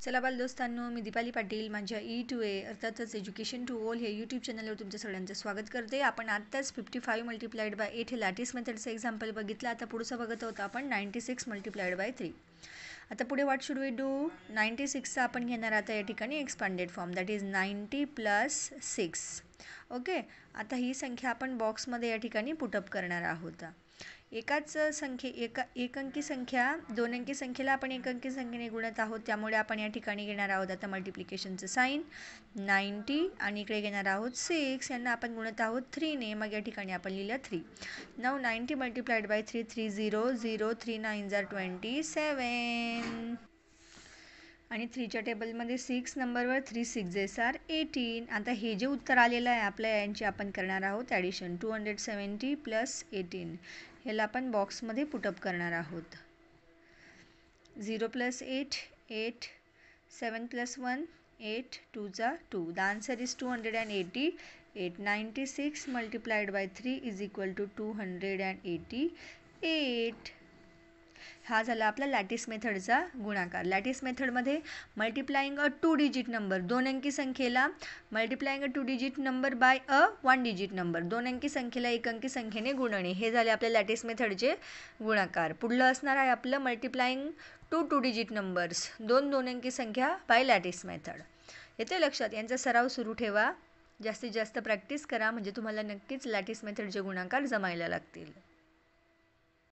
चला बालदोस्तांनो, मी दीपाली पाटील माझ्या E2A अर्थातच एज्युकेशन टू ऑल हे यूट्यूब चॅनलवर तुमचं सगळ्यांचं स्वागत करते. आपण आत्ताच 55 मल्टिप्लाइड बाय 8 हे लॅटिस मेथडचं एक्झाम्पल बघितलं. आता पुढचं बघत होतं आपण 96 मल्टिप्लाइड बाय 3. आता पुढे व्हॉट शुड वी डू? 96चा आपण घेणार आता या ठिकाणी expanded form, that is 90 + 6. Okay, आता ही संख्या आपण बॉक्समध्ये या ठिकाणी पुटअप करणार आहोत. एक अंकी संख्या दोन अंकी संख्येला आपण एक अंकी संख्येने गुणत आहोत, त्यामुळे आपण या ठिकाणी घेणार आहोत आता मल्टिप्लिकेशनचं साईन 90 आणि इकडे घेणार आहोत 6. यांना आपण गुणत आहोत 3ने, मग या ठिकाणी आपण लिहिलं 3. नाव 90 मल्टिप्लाइड बाय 3, 3 0 0, 3 9 are 27 आणि 3च्या टेबलमध्ये 6 नंबरवर 3 6 are 18. आता हे जे उत्तर आलेलं आहे आपल्या यांची आपण करणार आहोत ॲडिशन. 270 + 18 ह्याला आपण बॉक्समध्ये पुटअप करणार आहोत. 0 + 8 8, 7 + 1 8, 2 2. The answer is 288. 96 multiplied by 3 is equal to 288. हा झाला आपला लॅटिस मेथडचा गुणाकार. लॅटिस मेथडमध्ये मल्टिप्लाइंग अ 2 डिजिट नंबर, दोन अंकी संख्येला multiplying a 2 digit number by a 1 digit number, दोन अंकी संख्येला एक अंकी संख्येने गुणणे, हे झाले आपल्या लॅटिस मेथडचे गुणाकार. पुढलं असणार आहे आपलं मल्टिप्लाइंग 2 डिजिट नंबर्स, दोन अंकी संख्या बाय लॅटिस मेथड. येते लक्षात? यांचा सराव सुरू ठेवा, जास्तीत जास्त प्रॅक्टिस करा, म्हणजे तुम्हाला नक्कीच लॅटिस मेथडचे गुणाकार जमायला लागतील.